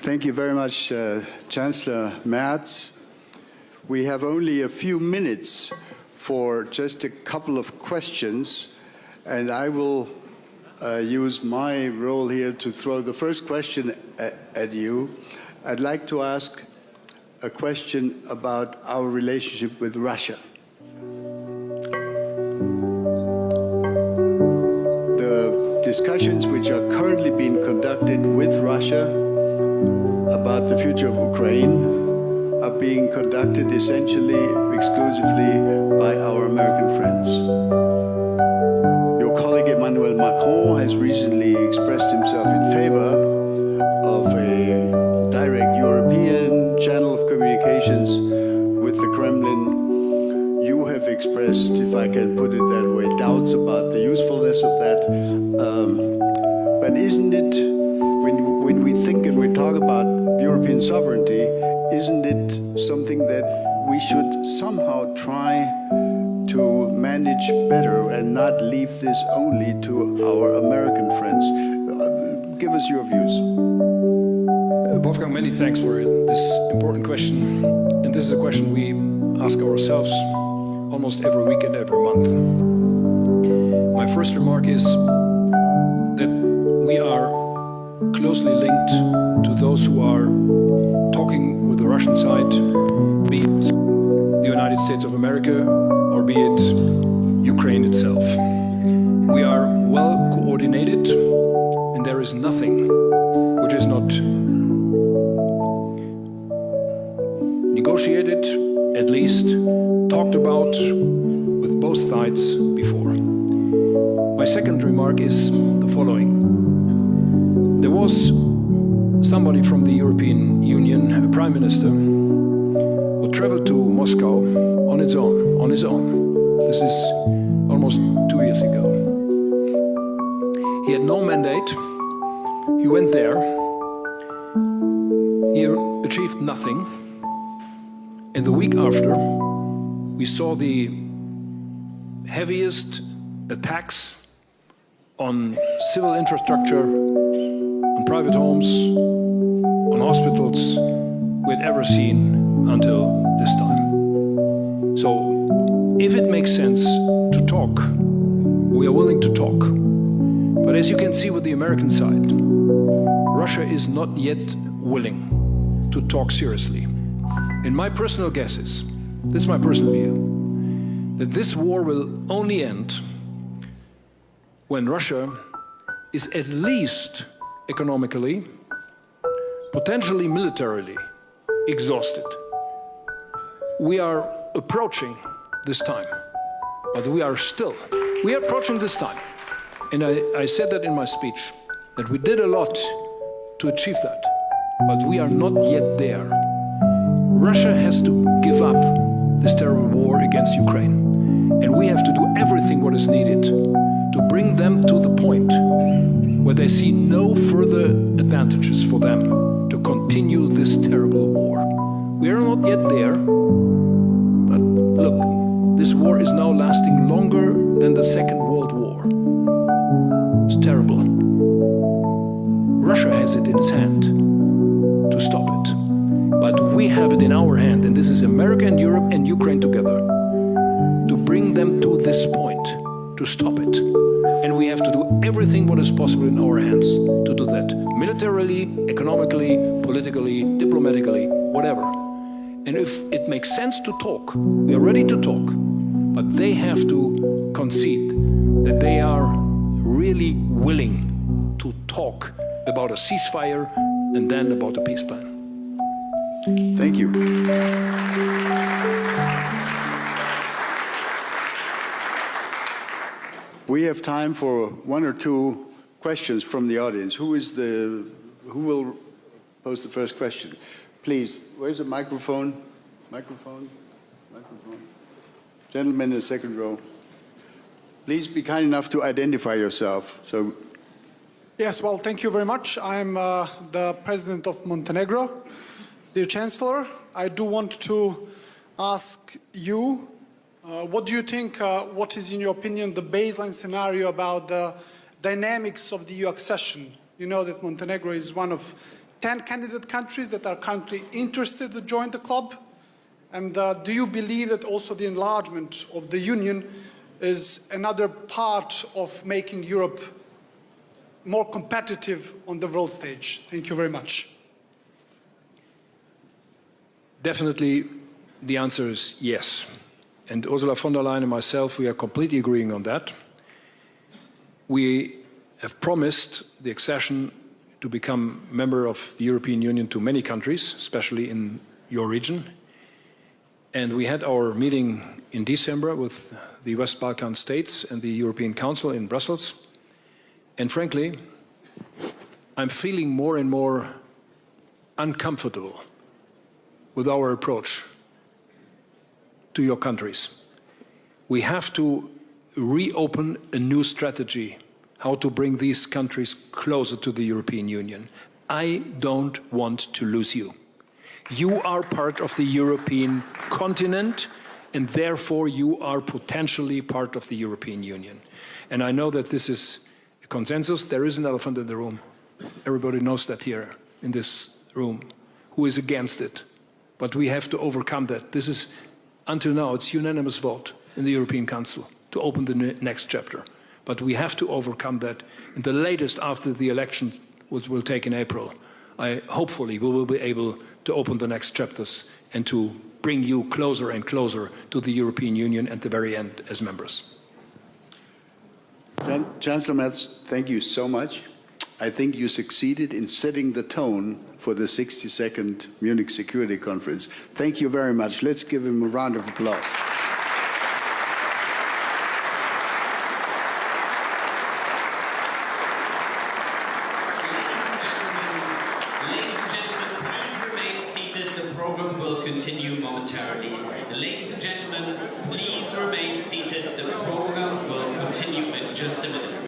Thank you very much, Chancellor Merz. We have only a few minutes for just a couple of questions, and I will use my role here to throw the first question at you. I'd like to ask a question about our relationship with Russia. The discussions which are currently being conducted with Russia about the future of Ukraine are being conducted essentially, exclusively by our American friends. Your colleague Emmanuel Macron has recently expressed himself in favor of a direct European channel of communications with the Kremlin. You have expressed, if I can put it that way, doubts about the usefulness of that. But isn't it, when we think and we talk about European sovereignty, isn't it something that we should somehow try to manage better and not leave this only to our American friends? Give us your views. Wolfgang, many thanks for this important question. And this is a question we ask ourselves almost every week and every month. My first remark is that we are closely linked to those who are talking with the Russian side, be it the United States of America or be it Ukraine itself. We are well coordinated, and there is nothing which is not negotiated, at least talked about with both sides before. My second remark is the following. There was somebody from the European Union, a prime minister, who traveled to Moscow on his own. This is almost 2 years ago. He had no mandate. He went there. He achieved nothing. And the week after, we saw the heaviest attacks on civil infrastructure, on private homes, on hospitals we had ever seen until this time. So if it makes sense to talk, we are willing to talk. But as you can see with the American side, Russia is not yet willing to talk seriously. And my personal guess is, this is my personal view, that this war will only end when Russia is at least economically, potentially militarily exhausted. We are approaching this time, but we are approaching this time. And I said that in my speech, that we did a lot to achieve that, but we are not yet there. Russia has to give up this terrible war against Ukraine, and we have to do everything what is needed to bring them to the point where they see no further advantages for them to continue this terrible war. We are not yet there, but look, this war is now lasting longer than the Second World War. It's terrible. Russia has it in its hand to stop it, but we have it in our hand, and this is America and Europe and Ukraine together, to bring them to this point, to stop it. And we have to do everything what is possible in our hands to do that. Militarily, economically, politically, diplomatically, whatever. And if it makes sense to talk, we are ready to talk. But they have to concede that they are really willing to talk about a ceasefire and then about a peace plan. Thank you. We have time for one or two questions from the audience. Who will pose the first question? Please, where's the microphone? Microphone. Gentleman in the second row. Please be kind enough to identify yourself. Yes, well, thank you very much. I'm the President of Montenegro. Dear Chancellor, I do want to ask you, what do you think, what is in your opinion the baseline scenario about the dynamics of the EU accession? You know that Montenegro is one of 10 candidate countries that are currently interested to join the club? And do you believe that also the enlargement of the Union is another part of making Europe more competitive on the world stage? Thank you very much. Definitely, the answer is yes. And Ursula von der Leyen and myself, we are completely agreeing on that. We have promised the accession to become member of the European Union to many countries, especially in your region. And we had our meeting in December with the West Balkan states and the European Council in Brussels. And frankly, I'm feeling more and more uncomfortable with our approach to your countries. We have to reopen a new strategy, how to bring these countries closer to the European Union. I don't want to lose you. You are part of the European continent, and therefore you are potentially part of the European Union. And I know that this is a consensus. There is an elephant in the room. Everybody knows that here in this room, who is against it. But we have to overcome that. This is, until now, it's unanimous vote in the European Council to open the next chapter. But we have to overcome that. And the latest after the election, which will take in April, hopefully we will be able to open the next chapters and to bring you closer and closer to the European Union at the very end as members. Chancellor Merz, thank you so much. I think you succeeded in setting the tone for the 62nd Munich Security Conference. Thank you very much. Let's give him a round of applause. Ladies and gentlemen, please remain seated. The program will continue momentarily. Ladies and gentlemen, please remain seated. The program will continue in just a minute.